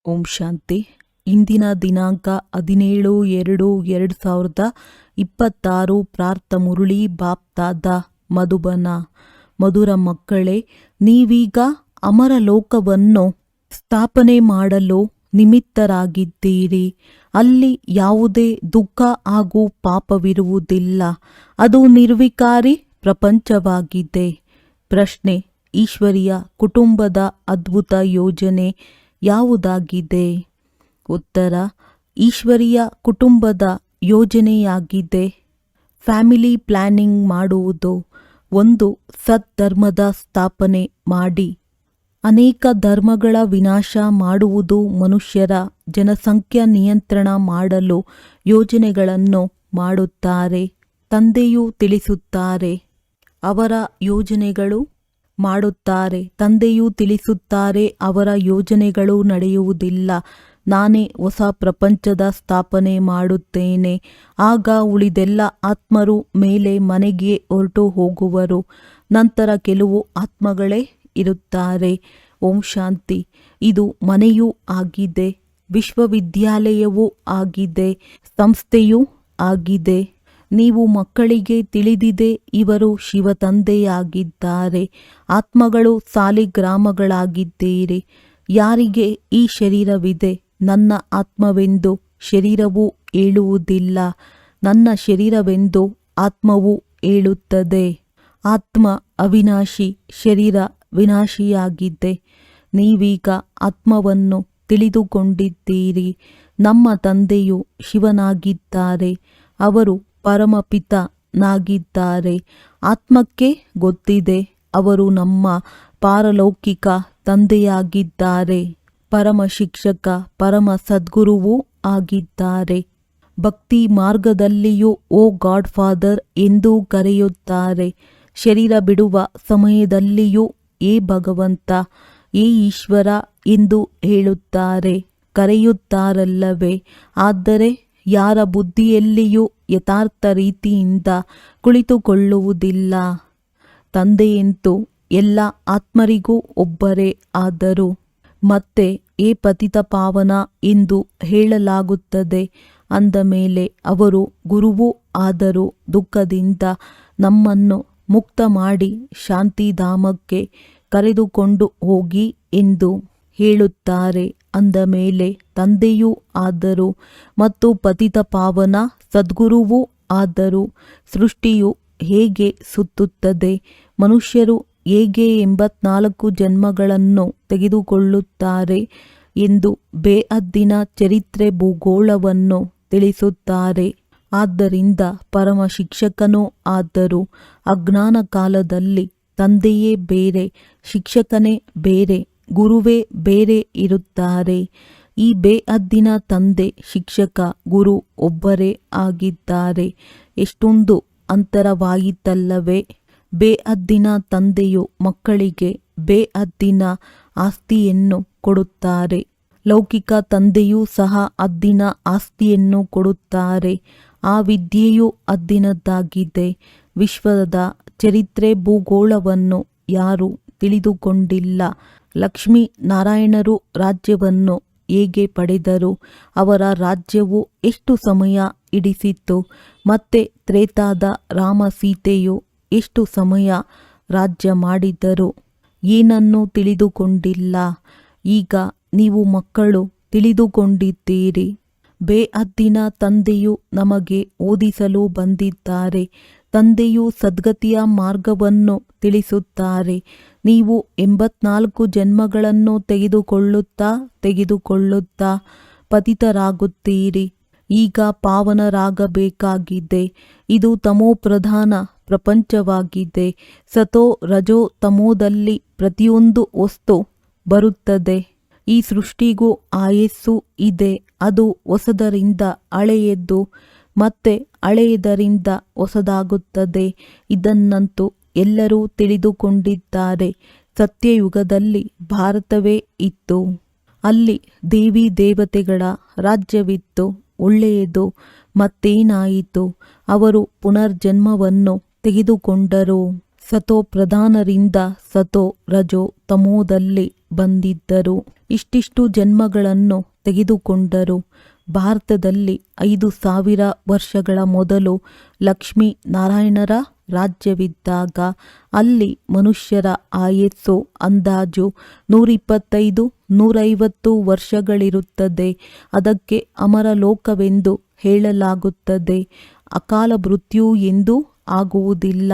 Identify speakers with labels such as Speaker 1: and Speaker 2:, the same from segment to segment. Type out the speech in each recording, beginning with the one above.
Speaker 1: ಓಂ ಶಾಂತಿ. ಇಂದಿನ ದಿನಾಂಕ 17/2/2026. ಪ್ರಾರ್ಥ ಮುರಳಿ ಬಾಪ್ತಾದ ಮಧುಬನ. ಮಧುರ ಮಕ್ಕಳೇ, ನೀವೀಗ ಅಮರ ಲೋಕವನ್ನು ಸ್ಥಾಪನೆ ಮಾಡಲು ನಿಮಿತ್ತರಾಗಿದ್ದೀರಿ. ಅಲ್ಲಿ ಯಾವುದೇ ದುಃಖ ಹಾಗೂ ಪಾಪವಿರುವುದಿಲ್ಲ. ಅದು ನಿರ್ವಿಕಾರಿ ಪ್ರಪಂಚವಾಗಿದೆ. ಪ್ರಶ್ನೆ: ಈಶ್ವರೀಯ ಕುಟುಂಬದ ಅದ್ಭುತ ಯೋಜನೆ ಯಾವುದಾಗಿದೆ? ಉತ್ತರ: ಈಶ್ವರೀಯ ಕುಟುಂಬದ ಯೋಜನೆಯಾಗಿದೆ ಫ್ಯಾಮಿಲಿ ಪ್ಲಾನಿಂಗ್ ಮಾಡುವುದು. ಒಂದು ಸದ್ಧರ್ಮದ ಸ್ಥಾಪನೆ ಮಾಡಿ ಅನೇಕ ಧರ್ಮಗಳ ವಿನಾಶ ಮಾಡುವುದು. ಮನುಷ್ಯರ ಜನಸಂಖ್ಯಾ ನಿಯಂತ್ರಣ ಮಾಡಲು ಯೋಜನೆಗಳನ್ನು ಮಾಡುತ್ತಾರೆ. ತಂದೆಯು ತಿಳಿಸುತ್ತಾರೆ, ಅವರ ಯೋಜನೆಗಳು ಮಾಡುತ್ತಾರೆ. ತಂದೆಯು ತಿಳಿಸುತ್ತಾರೆ, ಅವರ ಯೋಜನೆಗಳು ನಡೆಯುವುದಿಲ್ಲ. ನಾನೇ ಹೊಸ ಪ್ರಪಂಚದ ಸ್ಥಾಪನೆ ಮಾಡುತ್ತೇನೆ. ಆಗ ಉಳಿದೆಲ್ಲ ಆತ್ಮರು ಮೇಲೆ ಮನೆಗೆ ಹೊರಟು ಹೋಗುವರು. ನಂತರ ಕೆಲವು ಆತ್ಮಗಳೇ ಇರುತ್ತಾರೆ. ಓಂ ಶಾಂತಿ. ಇದು ಮನೆಯೂ ಆಗಿದೆ, ವಿಶ್ವವಿದ್ಯಾಲಯವೂ ಆಗಿದೆ, ಸಂಸ್ಥೆಯೂ ಆಗಿದೆ. ನೀವು ಮಕ್ಕಳಿಗೆ ತಿಳಿದಿದೆ, ಇವರು ಶಿವ ತಂದೆಯಾಗಿದ್ದಾರೆ. ಆತ್ಮಗಳು ಸಾಲಿಗ್ರಾಮಗಳಾಗಿದ್ದೀರಿ. ಯಾರಿಗೆ ಈ ಶರೀರವಿದೆ, ನನ್ನ ಆತ್ಮವೆಂದು ಶರೀರವು ಹೇಳುವುದಿಲ್ಲ, ನನ್ನ ಶರೀರವೆಂದು ಆತ್ಮವು ಹೇಳುತ್ತದೆ. ಆತ್ಮ ಅವಿನಾಶಿ, ಶರೀರ ವಿನಾಶಿಯಾಗಿದೆ. ನೀವೀಗ ಆತ್ಮವನ್ನು ತಿಳಿದುಕೊಂಡಿದ್ದೀರಿ. ನಮ್ಮ ತಂದೆಯು ಶಿವನಾಗಿದ್ದಾರೆ, ಅವರು ಪರಮಪಿತನಾಗಿದ್ದಾರೆ. ಆತ್ಮಕ್ಕೆ ಗೊತ್ತಿದೆ, ಅವರು ನಮ್ಮ ಪಾರಲೌಕಿಕ ತಂದೆಯಾಗಿದ್ದಾರೆ, ಪರಮ ಶಿಕ್ಷಕ, ಪರಮ ಸದ್ಗುರುವೂ ಆಗಿದ್ದಾರೆ. ಭಕ್ತಿ ಮಾರ್ಗದಲ್ಲಿಯೂ ಓ ಗಾಡ್ ಫಾದರ್ ಎಂದು ಕರೆಯುತ್ತಾರೆ. ಶರೀರ ಬಿಡುವ ಸಮಯದಲ್ಲಿಯೂ ಏ ಭಗವಂತ, ಏ ಈಶ್ವರ ಎಂದು ಹೇಳುತ್ತಾರೆ, ಕರೆಯುತ್ತಾರಲ್ಲವೇ? ಆದರೆ ಯಾರ ಬುದ್ಧಿಯಲ್ಲಿಯೂ ಯಥಾರ್ಥ ರೀತಿಯಿಂದ ಕುಳಿತುಕೊಳ್ಳುವುದಿಲ್ಲ. ತಂದೆಯಂತೂ ಎಲ್ಲ ಆತ್ಮರಿಗೂ ಒಬ್ಬರೇ ಆದರು. ಮತ್ತೆ ಏ ಪತಿತ ಪಾವನ ಎಂದು ಹೇಳಲಾಗುತ್ತದೆ. ಅಂದ ಮೇಲೆ ಅವರು ಗುರುವೂ ಆದರು. ದುಃಖದಿಂದ ನಮ್ಮನ್ನು ಮುಕ್ತ ಮಾಡಿ ಶಾಂತಿಧಾಮಕ್ಕೆ ಕರೆದುಕೊಂಡು ಹೋಗಿ ಎಂದು ಹೇಳುತ್ತಾರೆ. ಅಂದ ಮೇಲೆ ತಂದೆಯೂ ಆದರು ಮತ್ತು ಪತಿತ ಪಾವನ ಸದ್ಗುರುವೂ ಆದರು. ಸೃಷ್ಟಿಯು ಹೇಗೆ ಸುತ್ತುತ್ತದೆ, ಮನುಷ್ಯರು ಹೇಗೆ 84 ಜನ್ಮಗಳನ್ನು ತೆಗೆದುಕೊಳ್ಳುತ್ತಾರೆ ಎಂದು ಬೇಅದ್ದಿನ ಚರಿತ್ರೆ ಭೂಗೋಳವನ್ನು ತಿಳಿಸುತ್ತಾರೆ. ಆದ್ದರಿಂದ ಪರಮ ಶಿಕ್ಷಕನೂ ಆದರು. ಅಜ್ಞಾನ ಕಾಲದಲ್ಲಿ ತಂದೆಯೇ ಬೇರೆ, ಶಿಕ್ಷಕನೇ ಬೇರೆ, ಗುರುವೇ ಬೇರೆ ಇರುತ್ತಾರೆ. ಈ ಬೇಅದ್ದಿನ ತಂದೆ, ಶಿಕ್ಷಕ, ಗುರು ಒಬ್ಬರೇ ಆಗಿದ್ದಾರೆ. ಎಷ್ಟೊಂದು ಅಂತರವಾಯಿತಲ್ಲವೇ? ಬೇಅದ್ದಿನ ತಂದೆಯು ಮಕ್ಕಳಿಗೆ ಬೇಅದ್ದಿನ ಆಸ್ತಿಯನ್ನು ಕೊಡುತ್ತಾರೆ. ಲೌಕಿಕ ತಂದೆಯೂ ಸಹ ಅದ್ದಿನ ಆಸ್ತಿಯನ್ನು ಕೊಡುತ್ತಾರೆ. ಆ ವಿದ್ಯೆಯು ಅದ್ದಿನದ್ದಾಗಿದೆ. ವಿಶ್ವದ ಚರಿತ್ರೆ ಭೂಗೋಳವನ್ನು ಯಾರೂ ತಿಳಿದುಕೊಂಡಿಲ್ಲ. ಲಕ್ಷ್ಮೀ ನಾರಾಯಣರು ರಾಜ್ಯವನ್ನು ಹೇಗೆ ಪಡೆದರು? ಅವರ ರಾಜ್ಯವು ಎಷ್ಟು ಸಮಯ ಹಿಡಿಸಿತು? ಮತ್ತೆ ತ್ರೇತಾದ ರಾಮ ಸೀತೆಯು ಎಷ್ಟು ಸಮಯ ರಾಜ್ಯ ಮಾಡಿದರು? ಏನನ್ನೂ ತಿಳಿದುಕೊಂಡಿಲ್ಲ. ಈಗ ನೀವು ಮಕ್ಕಳು ತಿಳಿದುಕೊಂಡಿದ್ದೀರಿ. ಬೇಅದ್ದಿನ ತಂದೆಯು ನಮಗೆ ಓದಿಸಲು ಬಂದಿದ್ದಾರೆ. ತಂದೆಯು ಸದ್ಗತಿಯ ಮಾರ್ಗವನ್ನು ತಿಳಿಸುತ್ತಾರೆ. ನೀವು 84 ಜನ್ಮಗಳನ್ನು ತೆಗೆದುಕೊಳ್ಳುತ್ತಾ ಪತಿತರಾಗುತ್ತೀರಿ. ಈಗ ಪಾವನರಾಗಬೇಕಾಗಿದೆ. ಇದು ತಮೋಪ್ರಧಾನ ಪ್ರಪಂಚವಾಗಿದೆ. ಸತೋ ರಜೋ ತಮೋದಲ್ಲಿ ಪ್ರತಿಯೊಂದು ವಸ್ತು ಬರುತ್ತದೆ. ಈ ಸೃಷ್ಟಿಗೂ ಆಯಸ್ಸು ಇದೆ. ಅದು ಹೊಸದರಿಂದ ಹಳೆಯದ್ದು, ಮತ್ತೆ ಹಳೆಯದರಿಂದ ಹೊಸದಾಗುತ್ತದೆ. ಇದನ್ನಂತೂ ಎಲ್ಲರೂ ತಿಳಿದುಕೊಂಡಿದ್ದಾರೆ. ಸತ್ಯಯುಗದಲ್ಲಿ ಭಾರತವೇ ಇತ್ತು. ಅಲ್ಲಿ ದೇವಿ ದೇವತೆಗಳ ರಾಜ್ಯವಿತ್ತು. ಒಳ್ಳೆಯದು. ಮತ್ತೇನಾಯಿತು? ಅವರು ಪುನರ್ಜನ್ಮವನ್ನು ತೆಗೆದುಕೊಂಡರು. ಸತೋ ಪ್ರಧಾನರಿಂದ ಸತೋ ರಜೋ ತಮೋದಲ್ಲಿ ಬಂದಿದ್ದರು. ಇಷ್ಟಿಷ್ಟು ಜನ್ಮಗಳನ್ನು ತೆಗೆದುಕೊಂಡರು. ಭಾರತದಲ್ಲಿ 5,000 ವರ್ಷಗಳ ಮೊದಲು ಲಕ್ಷ್ಮೀ ನಾರಾಯಣರ ರಾಜ್ಯವಿದ್ದಾಗ ಅಲ್ಲಿ ಮನುಷ್ಯರ ಆಯಸ್ಸು ಅಂದಾಜು 125-150 ವರ್ಷಗಳಿರುತ್ತದೆ. ಅದಕ್ಕೆ ಅಮರಲೋಕವೆಂದು ಹೇಳಲಾಗುತ್ತದೆ. ಅಕಾಲ ಮೃತ್ಯು ಎಂದೂ ಆಗುವುದಿಲ್ಲ.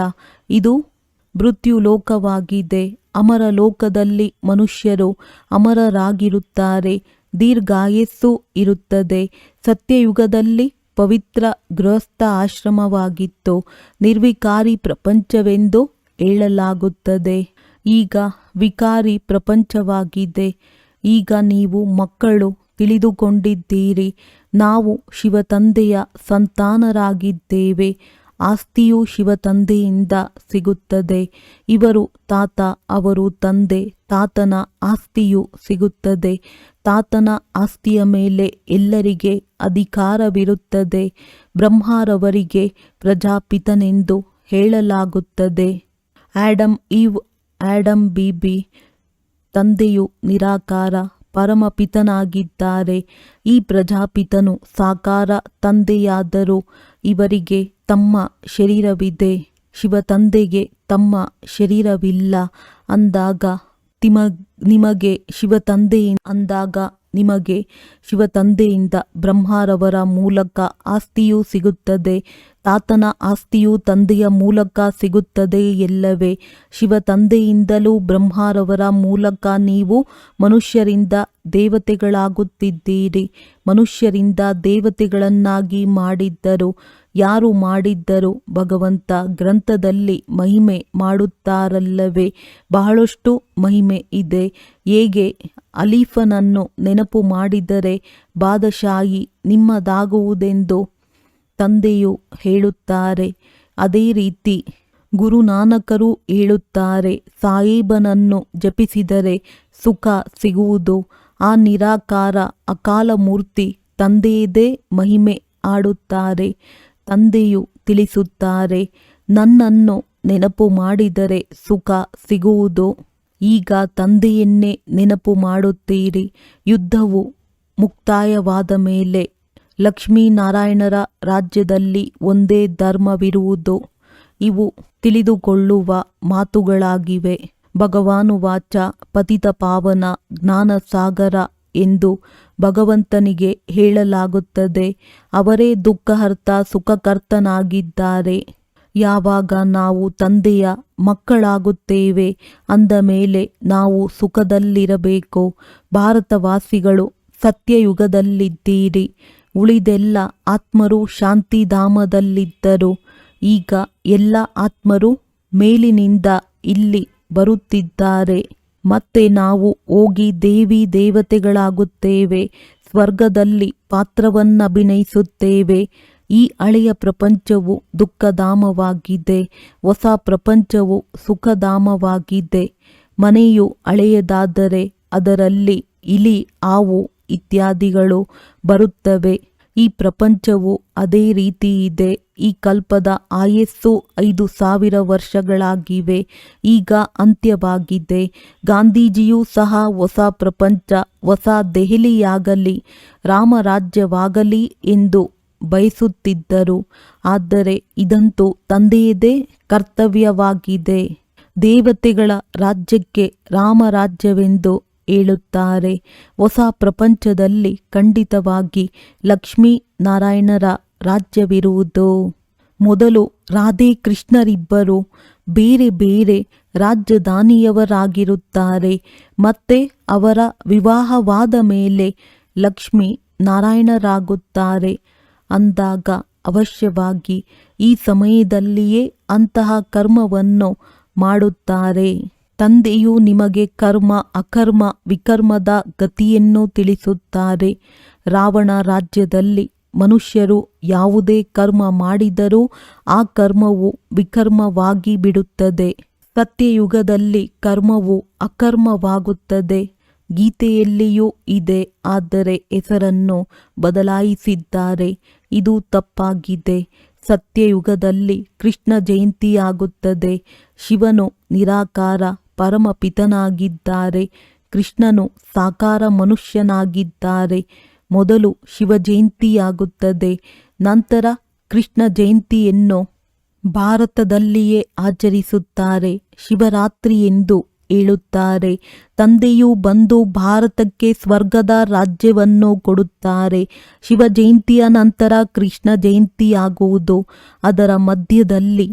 Speaker 1: ಇದು ಮೃತ್ಯುಲೋಕವಾಗಿದೆ. ಅಮರಲೋಕದಲ್ಲಿ ಮನುಷ್ಯರು ಅಮರರಾಗಿರುತ್ತಾರೆ. ದೀರ್ಘಾಯಸ್ಸು ಇರುತ್ತದೆ. ಸತ್ಯಯುಗದಲ್ಲಿ ಪವಿತ್ರ ಗೃಹಸ್ಥ ಆಶ್ರಮವಾಗಿತ್ತು. ನಿರ್ವಿಕಾರಿ ಪ್ರಪಂಚವೆಂದು ಹೇಳಲಾಗುತ್ತದೆ. ಈಗ ವಿಕಾರಿ ಪ್ರಪಂಚವಾಗಿದೆ. ಈಗ ನೀವು ಮಕ್ಕಳು ತಿಳಿದುಕೊಂಡಿದ್ದೀರಿ. ನಾವು ಶಿವತಂದೆಯ ಸಂತಾನರಾಗಿದ್ದೇವೆ. ಆಸ್ತಿಯು ಶಿವತಂದೆಯಿಂದ ಸಿಗುತ್ತದೆ. ಇವರು ತಾತ, ಅವರು ತಂದೆ. ತಾತನ ಆಸ್ತಿಯು ಸಿಗುತ್ತದೆ. ತಾತನ ಆಸ್ತಿಯ ಮೇಲೆ ಎಲ್ಲರಿಗೆ ಅಧಿಕಾರವಿರುತ್ತದೆ. ಬ್ರಹ್ಮರವರಿಗೆ ಪ್ರಜಾಪಿತನೆಂದು ಹೇಳಲಾಗುತ್ತದೆ. ಆಡಮ್ ಬಿಬಿ ತಂದೆಯು ನಿರಾಕಾರ ಪರಮಪಿತನಾಗಿದ್ದಾರೆ. ಈ ಪ್ರಜಾಪಿತನು ಸಾಕಾರ ತಂದೆಯಾದರೂ ಇವರಿಗೆ ತಮ್ಮ ಶರೀರವಿದೆ. ಶಿವತಂದೆಗೆ ತಮ್ಮ ಶರೀರವಿಲ್ಲ ಅಂದಾಗ ನಿಮಗೆ ಶಿವತಂದೆಯಿಂದ ಬ್ರಹ್ಮರವರ ಮೂಲಕ ಆಸ್ತಿಯೂ ಸಿಗುತ್ತದೆ. ತಾತನ ಆಸ್ತಿಯು ತಂದೆಯ ಮೂಲಕ ಸಿಗುತ್ತದೆ ಎಲ್ಲವೇ. ಶಿವತಂದೆಯಿಂದಲೂ ಬ್ರಹ್ಮರವರ ಮೂಲಕ ನೀವು ಮನುಷ್ಯರಿಂದ ದೇವತೆಗಳಾಗುತ್ತಿದ್ದೀರಿ. ಮನುಷ್ಯರಿಂದ ದೇವತೆಗಳನ್ನಾಗಿ ಮಾಡಿದ್ದರು. ಯಾರು ಮಾಡಿದ್ದರು? ಭಗವಂತ ಗ್ರಂಥದಲ್ಲಿ ಮಹಿಮೆ ಮಾಡುತ್ತಾರಲ್ಲವೇ? ಬಹಳಷ್ಟು ಮಹಿಮೆ ಇದೆ. ಹೇಗೆ ಅಲೀಫನನ್ನು ನೆನಪು ಮಾಡಿದರೆ ಬಾದಶಾಹಿ ನಿಮ್ಮದಾಗುವುದೆಂದು ತಂದೆಯು ಹೇಳುತ್ತಾರೆ. ಅದೇ ರೀತಿ ಗುರುನಾನಕರು ಹೇಳುತ್ತಾರೆ, ಸಾಹೇಬನನ್ನು ಜಪಿಸಿದರೆ ಸುಖ ಸಿಗುವುದು. ಆ ನಿರಾಕಾರ ಅಕಾಲ ಮೂರ್ತಿ ತಂದೆಯದೇ ಮಹಿಮೆ ಆಡುತ್ತಾರೆ. ತಂದೆಯು ತಿಳಿಸುತ್ತಾರೆ, ನನ್ನನ್ನು ನೆನಪು ಮಾಡಿದರೆ ಸುಖ ಸಿಗುವುದು. ಈಗ ತಂದೆಯನ್ನೇ ನೆನಪು ಮಾಡುತ್ತೀರಿ. ಯುದ್ಧವು ಮುಕ್ತಾಯವಾದ ಮೇಲೆ ಲಕ್ಷ್ಮೀನಾರಾಯಣರ ರಾಜ್ಯದಲ್ಲಿ ಒಂದೇ ಧರ್ಮವಿರುವುದು. ಇವು ತಿಳಿದುಕೊಳ್ಳುವ ಮಾತುಗಳಾಗಿವೆ. ಭಗವಾನುವಾಚ ಪತಿತ ಪಾವನ ಜ್ಞಾನಸಾಗರ ಎಂದು ಭಗವಂತನಿಗೆ ಹೇಳಲಾಗುತ್ತದೆ. ಅವರೇ ದುಃಖಹರ್ತ ಸುಖಕರ್ತನಾಗಿದ್ದಾರೆ. ಯಾವಾಗ ನಾವು ತಂದೆಯ ಮಕ್ಕಳಾಗುತ್ತೇವೆ ಅಂದ ಮೇಲೆ ನಾವು ಸುಖದಲ್ಲಿರಬೇಕು. ಭಾರತವಾಸಿಗಳು ಸತ್ಯಯುಗದಲ್ಲಿದ್ದೀರಿ. ಉಳಿದೆಲ್ಲ ಆತ್ಮರು ಶಾಂತಿಧಾಮದಲ್ಲಿದ್ದರು. ಈಗ ಎಲ್ಲ ಆತ್ಮರು ಮೇಲಿನಿಂದ ಇಲ್ಲಿ ಬರುತ್ತಿದ್ದಾರೆ. ಮತ್ತೆ ನಾವು ಹೋಗಿ ದೇವಿ ದೇವತೆಗಳಾಗುತ್ತೇವೆ. ಸ್ವರ್ಗದಲ್ಲಿ ಪಾತ್ರವನ್ನಭಿನಯಿಸುತ್ತೇವೆ. ಈ ಹಳೆಯ ಪ್ರಪಂಚವು ದುಃಖಧಾಮವಾಗಿದೆ. ಹೊಸ ಪ್ರಪಂಚವು ಸುಖಧಾಮವಾಗಿದೆ. ಮನೆಯು ಹಳೆಯದಾದರೆ ಅದರಲ್ಲಿ ಇಲಿ, ಹಾವು ಇತ್ಯಾದಿಗಳು ಬರುತ್ತವೆ. ಈ ಪ್ರಪಂಚವು ಅದೇ ರೀತಿ ಇದೆ. ಈ ಕಲ್ಪದ ಆಯಸ್ಸು 5,000 ವರ್ಷಗಳಾಗಿವೆ. ಈಗ ಅಂತ್ಯವಾಗಿದೆ. ಗಾಂಧೀಜಿಯೂ ಸಹ ಹೊಸ ಪ್ರಪಂಚ, ಹೊಸ ದೆಹಲಿಯಾಗಲಿ, ರಾಮರಾಜ್ಯವಾಗಲಿ ಎಂದು ಬಯಸುತ್ತಿದ್ದರು. ಆದರೆ ಇದಂತೂ ತಂದೆಯದೇ ಕರ್ತವ್ಯವಾಗಿದೆ. ದೇವತೆಗಳ ರಾಜ್ಯಕ್ಕೆ ರಾಮರಾಜ್ಯವೆಂದು ಹೇಳುತ್ತಾರೆ. ಹೊಸ ಪ್ರಪಂಚದಲ್ಲಿ ಖಂಡಿತವಾಗಿ ಲಕ್ಷ್ಮೀ ನಾರಾಯಣರ ರಾಜ್ಯವಿರುವುದು. ಮೊದಲು ರಾಧೆ ಕೃಷ್ಣರಿಬ್ಬರು ಬೇರೆ ಬೇರೆ ರಾಜಧಾನಿಯವರಾಗಿರುತ್ತಾರೆ. ಮತ್ತೆ ಅವರ ವಿವಾಹವಾದ ಮೇಲೆ ಲಕ್ಷ್ಮೀ ನಾರಾಯಣರಾಗುತ್ತಾರೆ. ಅಂದಾಗ ಅವಶ್ಯವಾಗಿ ಈ ಸಮಯದಲ್ಲಿಯೇ ಅಂತಹ ಕರ್ಮವನ್ನು ಮಾಡುತ್ತಾರೆ. ತಂದೆಯು ನಿಮಗೆ ಕರ್ಮ, ಅಕರ್ಮ, ವಿಕರ್ಮದ ಗತಿಯನ್ನು ತಿಳಿಸುತ್ತಾರೆ. ರಾವಣ ರಾಜ್ಯದಲ್ಲಿ ಮನುಷ್ಯರು ಯಾವುದೇ ಕರ್ಮ ಮಾಡಿದರೂ ಆ ಕರ್ಮವು ವಿಕರ್ಮವಾಗಿ ಬಿಡುತ್ತದೆ. ಸತ್ಯಯುಗದಲ್ಲಿ ಕರ್ಮವು ಅಕರ್ಮವಾಗುತ್ತದೆ. ಗೀತೆಯಲ್ಲಿಯೂ ಇದೆ, ಆದರೆ ಹೆಸರನ್ನು ಬದಲಾಯಿಸಿದ್ದಾರೆ. ಇದು ತಪ್ಪಾಗಿದೆ. ಸತ್ಯಯುಗದಲ್ಲಿ ಕೃಷ್ಣ ಜಯಂತಿಯಾಗುತ್ತದೆ. ಶಿವನು ನಿರಾಕಾರ ಪರಮಪಿತನಾಗಿದ್ದಾರೆ. ಕೃಷ್ಣನು ಸಾಕಾರ ಮನುಷ್ಯನಾಗಿದ್ದಾರೆ. ಮೊದಲು ಶಿವ ಜಯಂತಿಯಾಗುತ್ತದೆ, ನಂತರ ಕೃಷ್ಣ ಜಯಂತಿಯನ್ನು ಭಾರತದಲ್ಲಿಯೇ ಆಚರಿಸುತ್ತಾರೆ. ಶಿವರಾತ್ರಿ ಎಂದು ಹೇಳುತ್ತಾರೆ. ತಂದೆಯು ಬಂದು ಭಾರತಕ್ಕೆ ಸ್ವರ್ಗದ ರಾಜ್ಯವನ್ನು ಕೊಡುತ್ತಾರೆ. ಶಿವ ಜಯಂತಿಯ ನಂತರ ಕೃಷ್ಣ ಜಯಂತಿಯಾಗುವುದು. ಅದರ ಮಧ್ಯದಲ್ಲಿ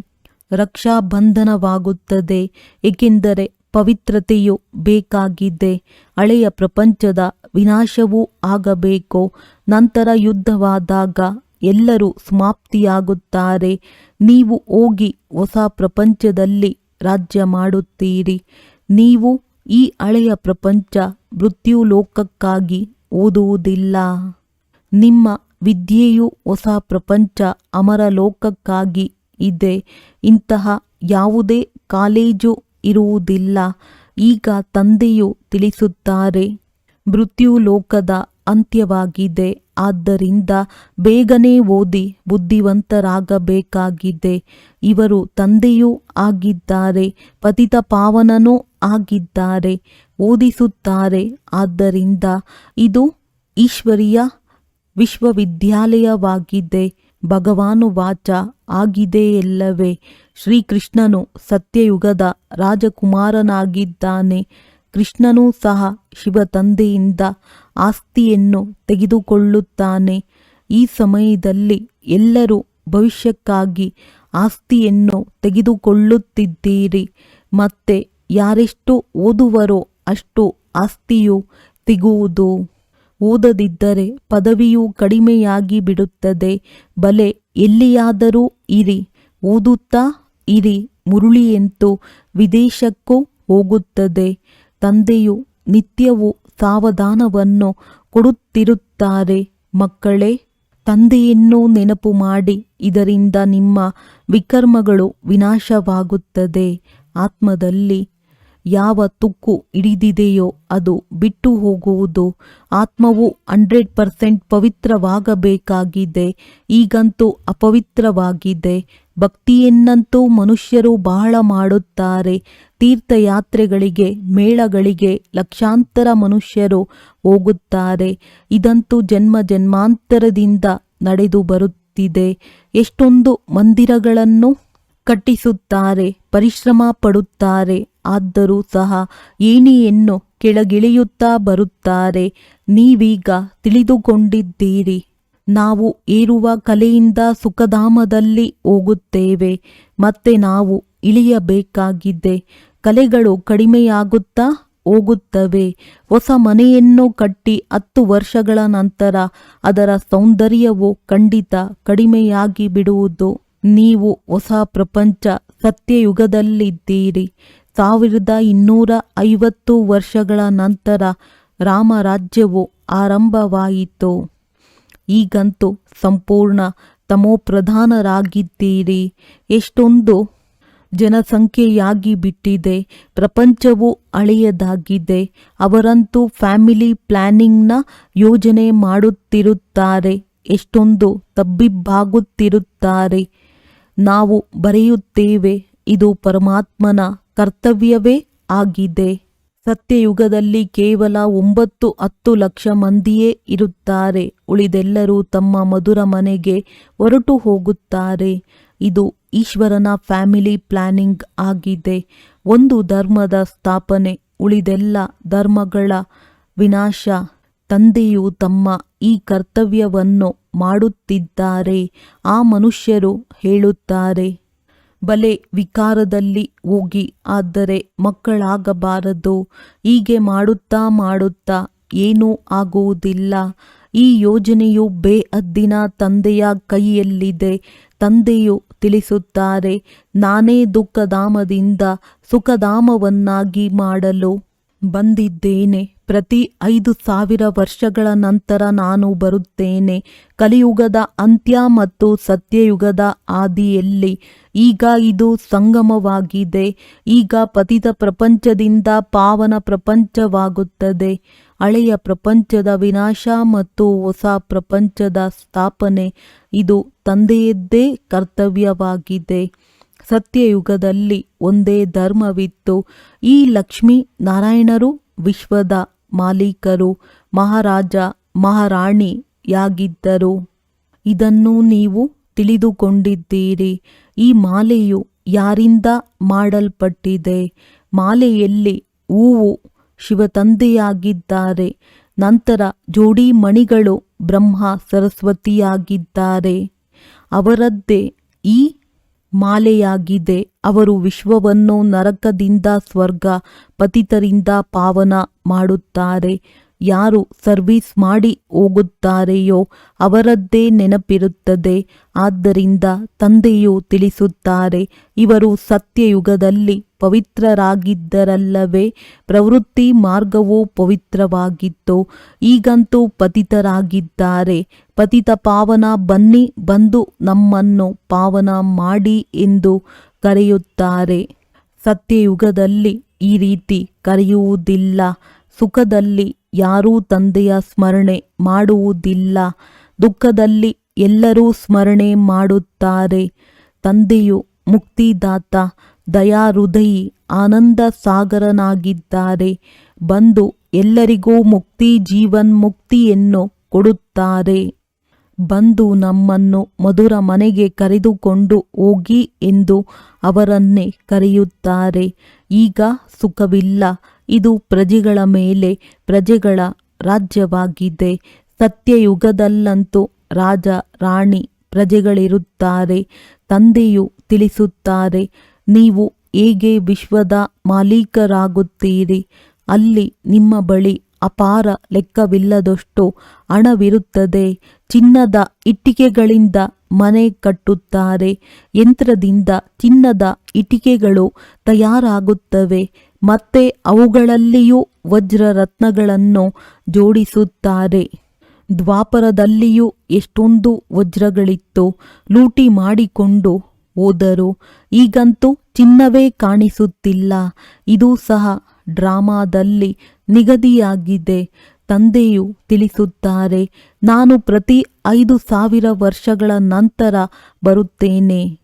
Speaker 1: ರಕ್ಷಾಬಂಧನವಾಗುತ್ತದೆ, ಏಕೆಂದರೆ ಪವಿತ್ರತೆಯು ಬೇಕಾಗಿದೆ. ಹಳೆಯ ಪ್ರಪಂಚದ ವಿನಾಶವೂ ಆಗಬೇಕು. ನಂತರ ಯುದ್ಧವಾದಾಗ ಎಲ್ಲರೂ ಸಮಾಪ್ತಿಯಾಗುತ್ತಾರೆ. ನೀವು ಹೋಗಿ ಹೊಸ ಪ್ರಪಂಚದಲ್ಲಿ ರಾಜ್ಯ ಮಾಡುತ್ತೀರಿ. ನೀವು ಈ ಹಳೆಯ ಪ್ರಪಂಚ ಮೃತ್ಯುಲೋಕಕ್ಕಾಗಿ ಓದುವುದಿಲ್ಲ. ನಿಮ್ಮ ವಿದ್ಯೆಯು ಹೊಸ ಪ್ರಪಂಚ ಅಮರಲೋಕಕ್ಕಾಗಿ ಇದೆ. ಇಂತಹ ಯಾವುದೇ ಕಾಲೇಜು ಇರುವುದಿಲ್ಲ. ಈಗ ತಂದೆಯು ತಿಳಿಸುತ್ತಾರೆ, ಮೃತ್ಯುಲೋಕದ ಅಂತ್ಯವಾಗಿದೆ. ಆದ್ದರಿಂದ ಬೇಗನೆ ಓದಿ ಬುದ್ಧಿವಂತರಾಗಬೇಕಾಗಿದೆ. ಇವರು ತಂದೆಯೂ ಆಗಿದ್ದಾರೆ, ಪತಿತ ಪಾವನನೂ ಆಗಿದ್ದಾರೆ, ಓದಿಸುತ್ತಾರೆ. ಆದ್ದರಿಂದ ಇದು ಈಶ್ವರೀಯ ವಿಶ್ವವಿದ್ಯಾಲಯವಾಗಿದೆ. ಭಗವಾನುವಾಚ ಆಗಿದೆಯಲ್ಲವೇ? ಶ್ರೀಕೃಷ್ಣನು ಸತ್ಯಯುಗದ ರಾಜಕುಮಾರನಾಗಿದ್ದಾನೆ. ಕೃಷ್ಣನೂ ಸಹ ಶಿವ ತಂದೆಯಿಂದ ಆಸ್ತಿಯನ್ನು ತೆಗೆದುಕೊಳ್ಳುತ್ತಾನೆ. ಈ ಸಮಯದಲ್ಲಿ ಎಲ್ಲರೂ ಭವಿಷ್ಯಕ್ಕಾಗಿ ಆಸ್ತಿಯನ್ನು ತೆಗೆದುಕೊಳ್ಳುತ್ತಿದ್ದೀರಿ. ಮತ್ತೆ ಯಾರೆಷ್ಟು ಓದುವರೋ ಅಷ್ಟು ಆಸ್ತಿಯು ಸಿಗುವುದು. ಓದದಿದ್ದರೆ ಪದವಿಯು ಕಡಿಮೆಯಾಗಿ ಬಿಡುತ್ತದೆ. ಬಲೆ ಎಲ್ಲಿಯಾದರೂ ಇರಿ, ಓದುತ್ತಾ ಇರಿ. ಮುರುಳಿಯಂತೂ ವಿದೇಶಕ್ಕೂ ಹೋಗುತ್ತದೆ. ತಂದೆಯು ನಿತ್ಯವೂ ಸಾವಧಾನವನ್ನು ಕೊಡುತ್ತಿರುತ್ತಾರೆ. ಮಕ್ಕಳೇ, ತಂದೆಯನ್ನು ನೆನಪು ಮಾಡಿ, ಇದರಿಂದ ನಿಮ್ಮ ವಿಕರ್ಮಗಳು ವಿನಾಶವಾಗುತ್ತದೆ. ಆತ್ಮದಲ್ಲಿ ಯಾವ ತುಕ್ಕು ಹಿಡಿದಿದೆಯೋ ಅದು ಬಿಟ್ಟು ಹೋಗುವುದು. ಆತ್ಮವು 100% ಪವಿತ್ರವಾಗಬೇಕಾಗಿದೆ. ಈಗಂತೂ ಅಪವಿತ್ರವಾಗಿದೆ. ಭಕ್ತಿಯನ್ನಂತೂ ಮನುಷ್ಯರು ಬಹಳ ಮಾಡುತ್ತಾರೆ. ತೀರ್ಥಯಾತ್ರೆಗಳಿಗೆ, ಮೇಳಗಳಿಗೆ ಲಕ್ಷಾಂತರ ಮನುಷ್ಯರು ಹೋಗುತ್ತಾರೆ. ಇದಂತೂ ಜನ್ಮ ಜನ್ಮಾಂತರದಿಂದ ನಡೆದು ಬರುತ್ತಿದೆ. ಎಷ್ಟೊಂದು ಮಂದಿರಗಳನ್ನು ಕಟ್ಟಿಸುತ್ತಾರೆ, ಪರಿಶ್ರಮ ಪಡುತ್ತಾರೆ. ಆದರೂ ಸಹ ಏಣಿಯನ್ನು ಕೆಳಗಿಳಿಯುತ್ತಾ ಬರುತ್ತಾರೆ. ನೀವೀಗ ತಿಳಿದುಕೊಂಡಿದ್ದೀರಿ, ನಾವು ಏರುವ ಕಲೆಯಿಂದ ಸುಖಧಾಮದಲ್ಲಿ ಹೋಗುತ್ತೇವೆ. ಮತ್ತೆ ನಾವು ಇಳಿಯಬೇಕಾಗಿದೆ. ಕಲೆಗಳು ಕಡಿಮೆಯಾಗುತ್ತಾ ಹೋಗುತ್ತವೆ. ಹೊಸ ಮನೆಯನ್ನು ಕಟ್ಟಿ 10 ವರ್ಷಗಳ ನಂತರ ಅದರ ಸೌಂದರ್ಯವು ಖಂಡಿತ ಕಡಿಮೆಯಾಗಿ ಬಿಡುವುದು. ನೀವು ಹೊಸ ಪ್ರಪಂಚ ಸತ್ಯಯುಗದಲ್ಲಿದ್ದೀರಿ. 1250 ವರ್ಷಗಳ ನಂತರ ರಾಮರಾಜ್ಯವು ಆರಂಭವಾಯಿತು. ಈಗಂತೂ ಸಂಪೂರ್ಣ ತಮೋಪ್ರಧಾನರಾಗಿದ್ದೀರಿ. ಎಷ್ಟೊಂದು ಜನಸಂಖ್ಯೆಯಾಗಿ ಬಿಟ್ಟಿದೆ. ಪ್ರಪಂಚವು ಹಳೆಯದಾಗಿದೆ. ಅವರಂತೂ ಫ್ಯಾಮಿಲಿ ಪ್ಲಾನಿಂಗ್ನ ಯೋಜನೆ ಮಾಡುತ್ತಿರುತ್ತಾರೆ. ಎಷ್ಟೊಂದು ತಬ್ಬಿಬ್ಬಾಗುತ್ತಿರುತ್ತಾರೆ. ನಾವು ಬರೆಯುತ್ತೇವೆ, ಇದು ಪರಮಾತ್ಮನ ಕರ್ತವ್ಯವೇ ಆಗಿದೆ. ಸತ್ಯಯುಗದಲ್ಲಿ ಕೇವಲ 9-10 ಲಕ್ಷ ಮಂದಿಯೇ ಇರುತ್ತಾರೆ. ಉಳಿದೆಲ್ಲರೂ ತಮ್ಮ ಮಧುರ ಮನೆಗೆ ಹೊರಟು ಹೋಗುತ್ತಾರೆ. ಇದು ಈಶ್ವರನ ಫ್ಯಾಮಿಲಿ ಪ್ಲಾನಿಂಗ್ ಆಗಿದೆ. ಒಂದು ಧರ್ಮದ ಸ್ಥಾಪನೆ, ಉಳಿದೆಲ್ಲ ಧರ್ಮಗಳ ವಿನಾಶ. ತಂದೆಯು ತಮ್ಮ ಈ ಕರ್ತವ್ಯವನ್ನು ಮಾಡುತ್ತಿದ್ದಾರೆ. ಆ ಮನುಷ್ಯರು ಹೇಳುತ್ತಾರೆ, ಬಲೆ ವಿಕಾರದಲ್ಲಿ ಹೋಗಿ, ಆದರೆ ಮಕ್ಕಳಾಗಬಾರದು. ಹೀಗೆ ಮಾಡುತ್ತಾ ಮಾಡುತ್ತಾ ಏನೂ ಆಗುವುದಿಲ್ಲ. ಈ ಯೋಜನೆಯು ಬೇಹದ್ದಿನ ತಂದೆಯ ಕೈಯಲ್ಲಿದೆ. ತಂದೆಯು ತಿಳಿಸುತ್ತಾರೆ, ನಾನೇ ದುಃಖಧಾಮದಿಂದ ಸುಖಧಾಮವನ್ನಾಗಿ ಮಾಡಲು ಬಂದಿದ್ದೇನೆ. ಪ್ರತಿ 5000 ವರ್ಷಗಳ ನಂತರ ನಾನು ಬರುತ್ತೇನೆ. ಕಲಿಯುಗದ ಅಂತ್ಯ ಮತ್ತು ಸತ್ಯಯುಗದ ಆದಿಯಲ್ಲಿ ಈಗ ಇದು ಸಂಗಮವಾಗಿದೆ. ಈಗ ಪತಿತ ಪ್ರಪಂಚದಿಂದ ಪಾವನ ಪ್ರಪಂಚವಾಗುತ್ತದೆ. ಹಳೆಯ ಪ್ರಪಂಚದ ವಿನಾಶ ಮತ್ತು ಹೊಸ ಪ್ರಪಂಚದ ಸ್ಥಾಪನೆ ಇದು ತಂದೆಯದ್ದೇ ಕರ್ತವ್ಯವಾಗಿದೆ. ಸತ್ಯಯುಗದಲ್ಲಿ ಒಂದೇ ಧರ್ಮವಿತ್ತು. ಈ ಲಕ್ಷ್ಮೀ ನಾರಾಯಣರು ವಿಶ್ವದ ಮಾಲೀಕರು, ಮಹಾರಾಜ ಮಹಾರಾಣಿಯಾಗಿದ್ದರು. ಇದನ್ನು ನೀವು ತಿಳಿದುಕೊಂಡಿದ್ದೀರಿ. ಈ ಮಾಲೆಯು ಯಾರಿಂದ ಮಾಡಲ್ಪಟ್ಟಿದೆ? ಮಾಲೆಯಲ್ಲಿ ಹೂವು ಶಿವತಂದೆಯಾಗಿದ್ದಾರೆ. ನಂತರ ಜೋಡಿ ಮಣಿಗಳು ಬ್ರಹ್ಮ ಸರಸ್ವತಿಯಾಗಿದ್ದಾರೆ. ಅವರದ್ದೇ ಈ ಮಾಲೆಯಾಗಿದೆ. ಅವರು ವಿಶ್ವವನ್ನು ನರಕದಿಂದ ಸ್ವರ್ಗ, ಪತಿತರಿಂದ ಪಾವನ ಮಾಡುತ್ತಾರೆ. ಯಾರು ಸರ್ವಿಸ್ ಮಾಡಿ ಹೋಗುತ್ತಾರೆಯೋ ಅವರದ್ದೇ ನೆನಪಿರುತ್ತದೆ. ಆದ್ದರಿಂದ ತಂದೆಯು ತಿಳಿಸುತ್ತಾರೆ, ಇವರು ಸತ್ಯಯುಗದಲ್ಲಿ ಪವಿತ್ರರಾಗಿದ್ದರಲ್ಲವೇ? ಪ್ರವೃತ್ತಿ ಮಾರ್ಗವು ಪವಿತ್ರವಾಗಿತ್ತು. ಈಗಂತೂ ಪತಿತರಾಗಿದ್ದಾರೆ. ಪತಿತ ಪಾವನ, ಬನ್ನಿ, ಬಂದು ನಮ್ಮನ್ನು ಪಾವನ ಮಾಡಿ ಎಂದು ಕರೆಯುತ್ತಾರೆ. ಸತ್ಯಯುಗದಲ್ಲಿ ಈ ರೀತಿ ಕರೆಯುವುದಿಲ್ಲ. ಸುಖದಲ್ಲಿ ಯಾರೂ ತಂದೆಯ ಸ್ಮರಣೆ ಮಾಡುವುದಿಲ್ಲ. ದುಃಖದಲ್ಲಿ ಎಲ್ಲರೂ ಸ್ಮರಣೆ ಮಾಡುತ್ತಾರೆ. ತಂದೆಯು ಮುಕ್ತಿದಾತ, ದಯಾಹೃದಯಿ, ಆನಂದ ಸಾಗರನಾಗಿದ್ದಾರೆ. ಬಂದು ಎಲ್ಲರಿಗೂ ಮುಕ್ತಿ, ಜೀವನ್ಮುಕ್ತಿಯನ್ನು ಕೊಡುತ್ತಾರೆ. ಬಂದು ನಮ್ಮನ್ನು ಮಧುರ ಮನೆಗೆ ಕರೆದುಕೊಂಡು ಹೋಗಿ ಎಂದು ಅವರನ್ನೇ ಕರೆಯುತ್ತಾರೆ. ಈಗ ಸುಖವಿಲ್ಲ. ಇದು ಪ್ರಜೆಗಳ ಮೇಲೆ ಪ್ರಜೆಗಳ ರಾಜ್ಯವಾಗಿದೆ. ಸತ್ಯಯುಗದಲ್ಲಂತೂ ರಾಜ ರಾಣಿ ಪ್ರಜೆಗಳಿರುತ್ತಾರೆ. ತಂದೆಯು ತಿಳಿಸುತ್ತಾರೆ, ನೀವು ಹೇಗೆ ವಿಶ್ವದ ಮಾಲೀಕರಾಗುತ್ತೀರಿ? ಅಲ್ಲಿ ನಿಮ್ಮ ಬಳಿ ಅಪಾರ ಲೆಕ್ಕವಿಲ್ಲದಷ್ಟು ಹಣವಿರುತ್ತದೆ. ಚಿನ್ನದ ಇಟ್ಟಿಗೆಗಳಿಂದ ಮನೆ ಕಟ್ಟುತ್ತಾರೆ. ಯಂತ್ರದಿಂದ ಚಿನ್ನದ ಇಟ್ಟಿಗೆಗಳು ತಯಾರಾಗುತ್ತವೆ. ಮತ್ತೆ ಅವುಗಳಲ್ಲಿಯೂ ವಜ್ರರತ್ನಗಳನ್ನು ಜೋಡಿಸುತ್ತಾರೆ. ದ್ವಾಪರದಲ್ಲಿಯೂ ಎಷ್ಟೊಂದು ವಜ್ರಗಳಿತ್ತು. ಲೂಟಿ ಮಾಡಿಕೊಂಡು ಹೋದರು. ಈಗಂತೂ ಚಿನ್ನವೇ ಕಾಣಿಸುತ್ತಿಲ್ಲ. ಇದು ಸಹ ಡ್ರಾಮಾದಲ್ಲಿ ನಿಗದಿಯಾಗಿದೆ. ತಂದೆಯು ತಿಳಿಸುತ್ತಾರೆ, ನಾನು ಪ್ರತಿ 5000 ವರ್ಷಗಳ ನಂತರ ಬರುತ್ತೇನೆ.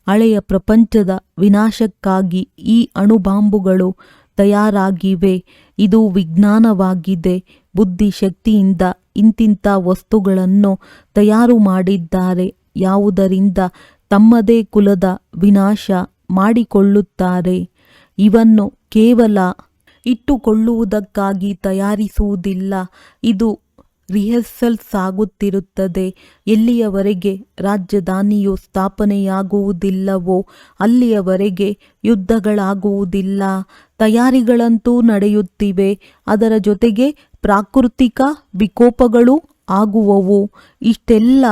Speaker 1: ಹಳೆಯ ಪ್ರಪಂಚದ ವಿನಾಶಕ್ಕಾಗಿ ಈ ಅಣುಬಾಂಬುಗಳು ತಯಾರಾಗಿವೆ. ಇದು ವಿಜ್ಞಾನವಾಗಿದೆ. ಬುದ್ಧಿಶಕ್ತಿಯಿಂದ ಇಂತಿಂಥ ವಸ್ತುಗಳನ್ನು ತಯಾರು ಮಾಡಿದ್ದಾರೆ. ಯಾವುದರಿಂದ ತಮ್ಮದೇ ಕುಲದ ವಿನಾಶ ಮಾಡಿಕೊಳ್ಳುತ್ತಾರೆ. ಇವನ್ನು ಕೇವಲ ಇಟ್ಟುಕೊಳ್ಳುವುದಕ್ಕಾಗಿ ತಯಾರಿಸುವುದಿಲ್ಲ. ಇದು ರಿಹರ್ಸಲ್ಸ್ ಆಗುತ್ತಿರುತ್ತದೆ. ಎಲ್ಲಿಯವರೆಗೆ ರಾಜಧಾನಿಯು ಸ್ಥಾಪನೆಯಾಗುವುದಿಲ್ಲವೋ ಅಲ್ಲಿಯವರೆಗೆ ಯುದ್ಧಗಳಾಗುವುದಿಲ್ಲ. ತಯಾರಿಗಳಂತೂ ನಡೆಯುತ್ತಿವೆ. ಅದರ ಜೊತೆಗೆ ಪ್ರಾಕೃತಿಕ ವಿಕೋಪಗಳು ಆಗುವವು. ಇಷ್ಟೆಲ್ಲ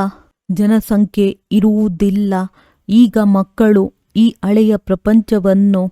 Speaker 1: ಜನಸಂಖ್ಯೆ ಇರುವುದಿಲ್ಲ. ಈಗ ಮಕ್ಕಳು ಈ ಹಳೆಯ ಪ್ರಪಂಚವನ್ನು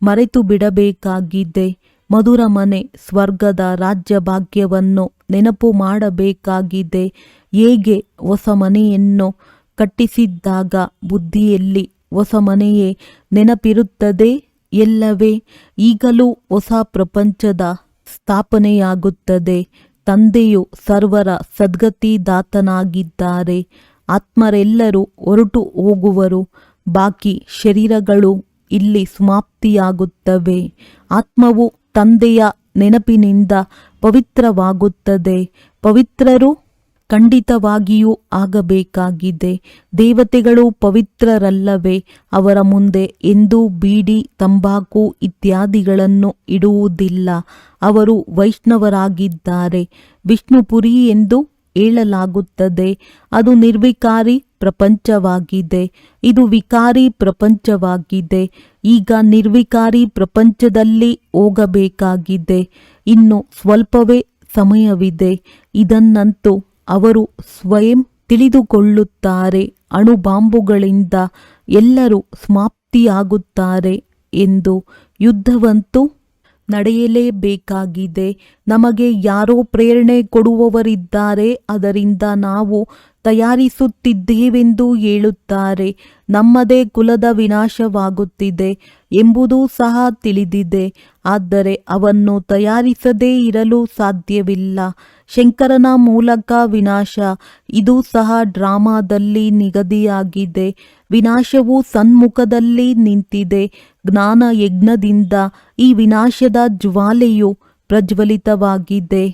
Speaker 1: ಮರೆತು ಬಿಡಬೇಕಾಗಿದೆ. ಮಧುರ ಮನೆ, ಸ್ವರ್ಗದ ರಾಜ್ಯಭಾಗ್ಯವನ್ನು ನೆನಪು ಮಾಡಬೇಕಾಗಿದೆ. ಹೇಗೆ ಹೊಸ ಮನೆಯನ್ನು ಕಟ್ಟಿಸಿದ್ದಾಗ ಬುದ್ಧಿಯಲ್ಲಿ ಹೊಸ ಮನೆಯೇ ನೆನಪಿರುತ್ತದೆ ಎಲ್ಲವೇ? ಈಗಲೂ ಹೊಸ ಪ್ರಪಂಚದ ಸ್ಥಾಪನೆಯಾಗುತ್ತದೆ. ತಂದೆಯು ಸರ್ವರ ಸದ್ಗತಿದಾತನಾಗಿದ್ದಾರೆ. ಆತ್ಮರೆಲ್ಲರೂ ಹೊರಟು ಹೋಗುವರು. ಬಾಕಿ ಶರೀರಗಳು ಇಲ್ಲಿ ಸಮಾಪ್ತಿಯಾಗುತ್ತವೆ. ಆತ್ಮವು ತಂದೆಯ ನೆನಪಿನಿಂದ ಪವಿತ್ರವಾಗುತ್ತದೆ. ಪವಿತ್ರರು ಖಂಡಿತವಾಗಿಯೂ ಆಗಬೇಕಾಗಿದೆ. ದೇವತೆಗಳು ಪವಿತ್ರರಲ್ಲವೇ? ಅವರ ಮುಂದೆ ಎಂದೂ ಬೀಡಿ, ತಂಬಾಕು ಇತ್ಯಾದಿಗಳನ್ನು ಇಡುವುದಿಲ್ಲ. ಅವರು ವೈಷ್ಣವರಾಗಿದ್ದಾರೆ. ವಿಷ್ಣುಪುರಿ ಎಂದು ಹೇಳಲಾಗುತ್ತದೆ. ಅದು ನಿರ್ವಿಕಾರಿ ಪ್ರಪಂಚವಾಗಿದೆ. ಇದು ವಿಕಾರಿ ಪ್ರಪಂಚವಾಗಿದೆ. ಈಗ ನಿರ್ವಿಕಾರಿ ಪ್ರಪಂಚದಲ್ಲಿ ಹೋಗಬೇಕಾಗಿದೆ. ಇನ್ನು ಸ್ವಲ್ಪವೇ ಸಮಯವಿದೆ. ಇದನ್ನಂತೂ ಅವರು ಸ್ವಯಂ ತಿಳಿದುಕೊಳ್ಳುತ್ತಾರೆ. ಅಣುಬಾಂಬುಗಳಿಂದ ಎಲ್ಲರೂ ಸಮಾಪ್ತಿಯಾಗುತ್ತಾರೆ ಎಂದು. ಯುದ್ಧವಂತೂ ನಡೆಯಲೇಬೇಕಾಗಿದೆ. ನಮಗೆ ಯಾರೋ ಪ್ರೇರಣೆ ಕೊಡುವವರಿದ್ದಾರೆ. ಅದರಿಂದ ನಾವು ತಯಾರಿಸುತ್ತಿದ್ದೇವೆಂದು ಹೇಳುತ್ತಾರೆ. ನಮ್ಮದೇ ಕುಲದ ವಿನಾಶವಾಗುತ್ತಿದೆ ಎಂಬುದೂ ಸಹ ತಿಳಿದಿದೆ. ಆದರೆ ಅವನ್ನು ತಯಾರಿಸದೇ ಇರಲು ಸಾಧ್ಯವಿಲ್ಲ. ಶಂಕರನ ಮೂಲಕ ವಿನಾಶ. ಇದು ಸಹ ಡ್ರಾಮಾದಲ್ಲಿ ನಿಗದಿಯಾಗಿದೆ. ವಿನಾಶವು ಸನ್ಮುಖದಲ್ಲಿ ನಿಂತಿದೆ. ಜ್ಞಾನ ಯಜ್ಞದಿಂದ ಈ ವಿನಾಶದ ಜ್ವಾಲೆಯು ಪ್ರಜ್ವಲಿತವಾಗಿದೆ.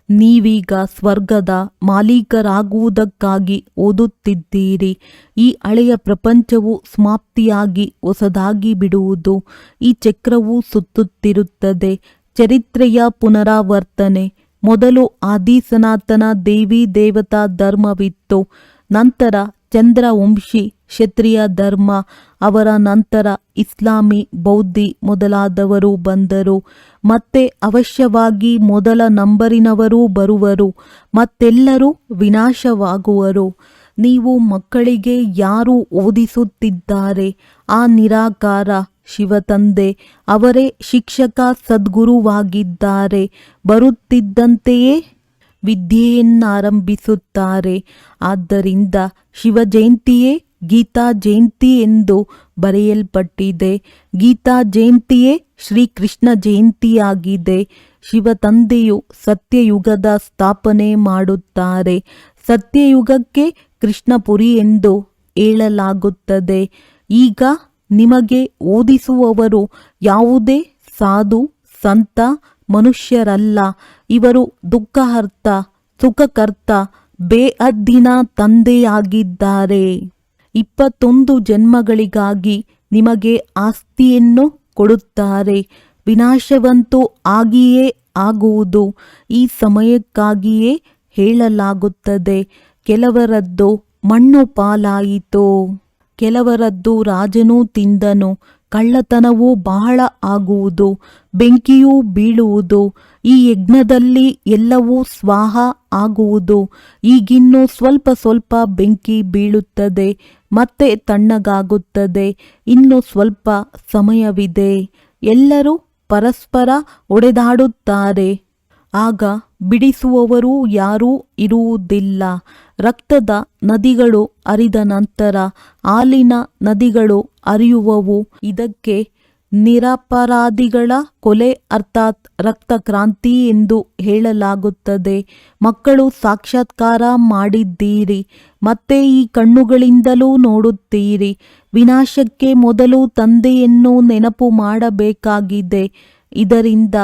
Speaker 1: ನೀವೀಗ ಸ್ವರ್ಗದ ಮಾಲೀಕರಾಗುವುದಕ್ಕಾಗಿ ಓದುತ್ತಿದ್ದೀರಿ. ಈ ಹಳೆಯ ಪ್ರಪಂಚವು ಸಮಾಪ್ತಿಯಾಗಿ ಹೊಸದಾಗಿ ಬಿಡುವುದು. ಈ ಚಕ್ರವು ಸುತ್ತುತ್ತಿರುತ್ತದೆ. ಚರಿತ್ರೆಯ ಪುನರಾವರ್ತನೆ. ಮೊದಲು ಆದಿ ಸನಾತನ ದೇವಿ ದೇವತಾ ಧರ್ಮವಿತ್ತು. ನಂತರ ಚಂದ್ರವಂಶಿ ಕ್ಷತ್ರಿಯ ಧರ್ಮ. ಅವರ ನಂತರ ಇಸ್ಲಾಮಿ, ಬೌದ್ಧಿ ಮೊದಲಾದವರು ಬಂದರು. ಮತ್ತೆ ಅವಶ್ಯವಾಗಿ ಮೊದಲ ನಂಬರಿನವರೂ ಬರುವರು. ಮತ್ತೆಲ್ಲರೂ ವಿನಾಶವಾಗುವರು. ನೀವು ಮಕ್ಕಳಿಗೆ ಯಾರು ಓದಿಸುತ್ತಿದ್ದಾರೆ? ಆ ನಿರಾಕಾರ ಶಿವತಂದೆ. ಅವರೇ ಶಿಕ್ಷಕ ಸದ್ಗುರುವಾಗಿದ್ದಾರೆ. ಬರುತ್ತಿದ್ದಂತೆಯೇ ವಿದ್ಯೆಯನ್ನಾರಂಭಿಸುತ್ತಾರೆ. ಆದ್ದರಿಂದ ಶಿವಜಯಂತಿಯೇ ಗೀತಾ ಜಯಂತಿ ಎಂದು ಬರೆಯಲ್ಪಟ್ಟಿದೆ. ಗೀತಾ ಜಯಂತಿಯೇ ಶ್ರೀಕೃಷ್ಣ ಜಯಂತಿಯಾಗಿದೆ. ಶಿವತಂದೆಯು ಸತ್ಯಯುಗದ ಸ್ಥಾಪನೆ ಮಾಡುತ್ತಾರೆ. ಸತ್ಯಯುಗಕ್ಕೆ ಕೃಷ್ಣಪುರಿ ಎಂದು ಹೇಳಲಾಗುತ್ತದೆ. ಈಗ ನಿಮಗೆ ಓದಿಸುವವರು ಯಾವುದೇ ಸಾಧು ಸಂತ ಮನುಷ್ಯರಲ್ಲ. ಇವರು ದುಃಖಹರ್ತ, ಸುಖಕರ್ತ, ಬೇಅದ್ದಿನ ತಂದೆಯಾಗಿದ್ದಾರೆ. 21 ಜನ್ಮಗಳಿಗಾಗಿ ನಿಮಗೆ ಆಸ್ತಿಯನ್ನು ಕೊಡುತ್ತಾರೆ. ವಿನಾಶವಂತೂ ಆಗಿಯೇ ಆಗುವುದು. ಈ ಸಮಯಕ್ಕಾಗಿಯೇ ಹೇಳಲಾಗುತ್ತದೆ. ಕೆಲವರದ್ದು ಮಣ್ಣು ಪಾಲಾಯಿತು, ಕೆಲವರದ್ದು ರಾಜನು ತಿಂದನು. ಕಳ್ಳತನವೂ ಬಹಳ ಆಗುವುದು, ಬೆಂಕಿಯೂ ಬೀಳುವುದು. ಈ ಯಜ್ಞದಲ್ಲಿ ಎಲ್ಲವೂ ಸ್ವಾಹ ಆಗುವುದು. ಈಗಿನ್ನೂ ಸ್ವಲ್ಪ ಸ್ವಲ್ಪ ಬೆಂಕಿ ಬೀಳುತ್ತದೆ, ಮತ್ತೆ ತಣ್ಣಗಾಗುತ್ತದೆ. ಇನ್ನು ಸ್ವಲ್ಪ ಸಮಯವಿದೆ. ಎಲ್ಲರೂ ಪರಸ್ಪರ ಹೊಡೆದಾಡುತ್ತಾರೆ. ಆಗ ಬಿಡಿಸುವವರು ಯಾರೂ ಇರುವುದಿಲ್ಲ. ರಕ್ತದ ನದಿಗಳು ಹರಿದ ನಂತರ ಹಾಲಿನ ನದಿಗಳು ಹರಿಯುವವು. ಇದಕ್ಕೆ ನಿರಪರಾಧಿಗಳ ಕೊಲೆ ಅರ್ಥಾತ್ ರಕ್ತ ಕ್ರಾಂತಿ ಎಂದು ಹೇಳಲಾಗುತ್ತದೆ. ಮಕ್ಕಳು ಸಾಕ್ಷಾತ್ಕಾರ ಮಾಡಿದ್ದೀರಿ, ಮತ್ತೆ ಈ ಕಣ್ಣುಗಳಿಂದಲೂ ನೋಡುತ್ತೀರಿ. ವಿನಾಶಕ್ಕೆ ಮೊದಲು ತಂದೆಯನ್ನು ನೆನಪು ಮಾಡಬೇಕಾಗಿದೆ. ಇದರಿಂದ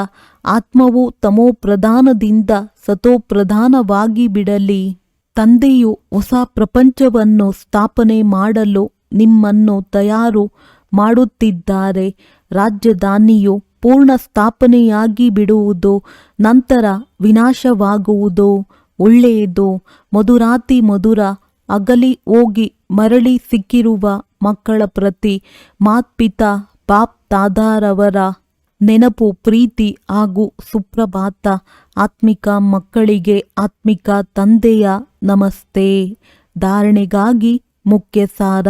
Speaker 1: ಆತ್ಮವು ತಮೋಪ್ರಧಾನದಿಂದ ಸತೋಪ್ರಧಾನವಾಗಿ ಬಿಡಲಿ. ತಂದೆಯು ಹೊಸ ಪ್ರಪಂಚವನ್ನು ಸ್ಥಾಪನೆ ಮಾಡಲು ನಿಮ್ಮನ್ನು ತಯಾರು ಮಾಡುತ್ತಿದ್ದಾರೆ. ರಾಜಧಾನಿಯು ಪೂರ್ಣ ಸ್ಥಾಪನೆಯಾಗಿ ಬಿಡುವುದು, ನಂತರ ವಿನಾಶವಾಗುವುದು. ಒಳ್ಳೆಯದು. ಮಧುರಾತಿ ಮಧುರ. ಅಗಲಿ ಹೋಗಿ ಮರಳಿ ಸಿಕ್ಕಿರುವ ಮಕ್ಕಳ ಪ್ರತಿ ಮಾತ್ಪಿತಾ ಬಾಪ್ ದಾದಾರವರ ನೆನಪು, ಪ್ರೀತಿ ಹಾಗೂ ಸುಪ್ರಭಾತ. ಆತ್ಮಿಕ ಮಕ್ಕಳಿಗೆ ಆತ್ಮಿಕ ತಂದೆಯ ನಮಸ್ತೆ. ಧಾರಣೆಗಾಗಿ ಮುಖ್ಯ ಸಾರ.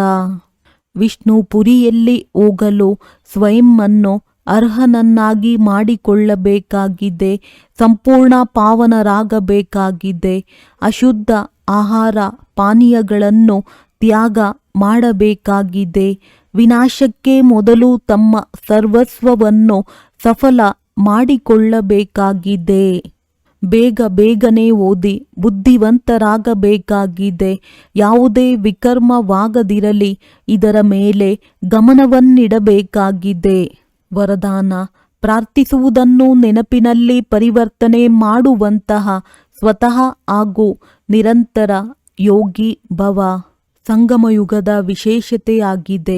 Speaker 1: ವಿಷ್ಣುಪುರಿಯಲ್ಲಿ ಹೋಗಲು ಸ್ವಯಂವನ್ನು ಅರ್ಹನನ್ನಾಗಿ ಮಾಡಿಕೊಳ್ಳಬೇಕಾಗಿದೆ. ಸಂಪೂರ್ಣ ಪಾವನರಾಗಬೇಕಾಗಿದೆ. ಅಶುದ್ಧ ಆಹಾರ ಪಾನೀಯಗಳನ್ನು ತ್ಯಾಗ ಮಾಡಬೇಕಾಗಿದೆ. ವಿನಾಶಕ್ಕೆ ಮೊದಲು ತಮ್ಮ ಸರ್ವಸ್ವವನ್ನು ಸಫಲ ಮಾಡಿಕೊಳ್ಳಬೇಕಾಗಿದೆ. ಬೇಗ ಬೇಗನೆ ಓದಿ ಬುದ್ಧಿವಂತರಾಗಬೇಕಾಗಿದೆ. ಯಾವುದೇ ವಿಕರ್ಮವಾಗದಿರಲಿ, ಇದರ ಮೇಲೆ ಗಮನವನ್ನಿಡಬೇಕಾಗಿದೆ. ವರದಾನ: ಪ್ರಾರ್ಥಿಸುವುದನ್ನು ನೆನಪಿನಲ್ಲಿ ಪರಿವರ್ತನೆ ಮಾಡುವಂತಹ ಸ್ವತಃ ಹಾಗೂ ನಿರಂತರ ಯೋಗಿ ಭವ. ಸಂಗಮಯುಗದ ವಿಶೇಷತೆಯಾಗಿದೆ.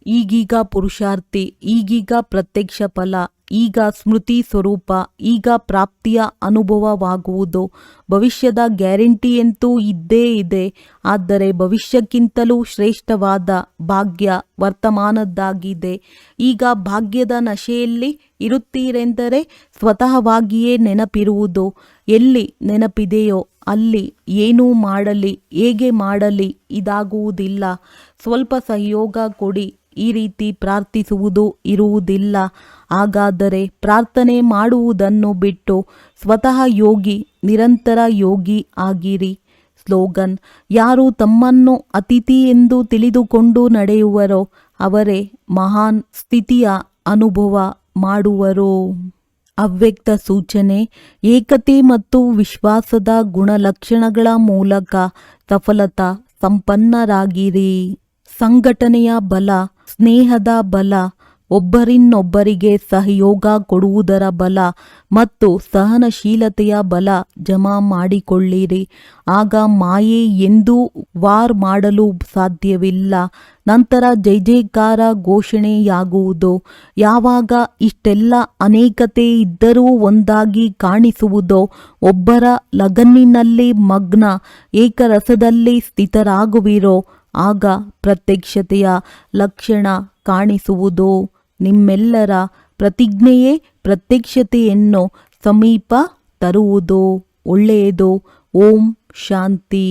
Speaker 1: ಈಗೀಗ ಪುರುಷಾರ್ಥಿ, ಈಗೀಗ ಪ್ರತ್ಯಕ್ಷ ಫಲ, ಈಗ ಸ್ಮೃತಿ ಸ್ವರೂಪ, ಈಗ ಪ್ರಾಪ್ತಿಯ ಅನುಭವವಾಗುವುದು. ಭವಿಷ್ಯದ ಗ್ಯಾರಂಟಿಯಂತೂ ಇದ್ದೇ ಇದೆ. ಆದರೆ ಭವಿಷ್ಯಕ್ಕಿಂತಲೂ ಶ್ರೇಷ್ಠವಾದ ಭಾಗ್ಯ ವರ್ತಮಾನದ್ದಾಗಿದೆ. ಈಗ ಭಾಗ್ಯದ ನಶೆಯಲ್ಲಿ ಇರುತ್ತೀರೆಂದರೆ ಸ್ವತಃವಾಗಿಯೇ ನೆನಪಿರುವುದು. ಎಲ್ಲಿ ನೆನಪಿದೆಯೋ ಅಲ್ಲಿ ಏನೂ ಮಾಡಲಿ, ಹೇಗೆ ಮಾಡಲಿ ಇದಾಗುವುದಿಲ್ಲ. ಸ್ವಲ್ಪ ಸಹಯೋಗ ಕೊಡಿ. ಈ ರೀತಿ ಪ್ರಾರ್ಥಿಸುವುದು ಇರುವುದಿಲ್ಲ. ಹಾಗಾದರೆ ಪ್ರಾರ್ಥನೆ ಮಾಡುವುದನ್ನು ಬಿಟ್ಟು ಸ್ವತಃ ಯೋಗಿ, ನಿರಂತರ ಯೋಗಿ ಆಗಿರಿ. ಸ್ಲೋಗನ್: ಯಾರು ತಮ್ಮನ್ನು ಅತಿಥಿ ಎಂದು ತಿಳಿದುಕೊಂಡು ನಡೆಯುವರೋ ಅವರೇ ಮಹಾನ್ ಸ್ಥಿತಿಯ ಅನುಭವ ಮಾಡುವರು. ಅವ್ಯಕ್ತ ಸೂಚನೆ: ಏಕತೆ ಮತ್ತು ವಿಶ್ವಾಸದ ಗುಣಲಕ್ಷಣಗಳ ಮೂಲಕ ಸಫಲತಾ ಸಂಪನ್ನರಾಗಿರಿ. ಸಂಘಟನೆಯ ಬಲ, ಸ್ನೇಹದ ಬಲ, ಒಬ್ಬರಿನ್ನೊಬ್ಬರಿಗೆ ಸಹಯೋಗ ಕೊಡುವುದರ ಬಲ ಮತ್ತು ಸಹನಶೀಲತೆಯ ಬಲ ಜಮಾ ಮಾಡಿಕೊಳ್ಳಿರಿ. ಆಗ ಮಾಯೆ ಎಂದೂ ವಾರ್ ಮಾಡಲು ಸಾಧ್ಯವಿಲ್ಲ. ನಂತರ ಜೈಕಾರ ಘೋಷಣೆಯಾಗುವುದು. ಯಾವಾಗ ಇಷ್ಟೆಲ್ಲ ಅನೇಕತೆ ಇದ್ದರೂ ಒಂದಾಗಿ ಕಾಣಿಸುವುದೋ, ಒಬ್ಬರ ಲಗನ್ನಿನಲ್ಲಿ ಮಗ್ನ ಏಕರಸದಲ್ಲಿ ಸ್ಥಿತರಾಗುವಿರೋ, ಆಗ ಪ್ರತ್ಯಕ್ಷತೆಯ ಲಕ್ಷಣ ಕಾಣಿಸುವುದು. ನಿಮ್ಮೆಲ್ಲರ ಪ್ರತಿಜ್ಞೆಯೇ ಪ್ರತ್ಯಕ್ಷತೆಯನ್ನು ಸಮೀಪ ತರುವುದು. ಒಳ್ಳೆಯದು. ಓಂ ಶಾಂತಿ.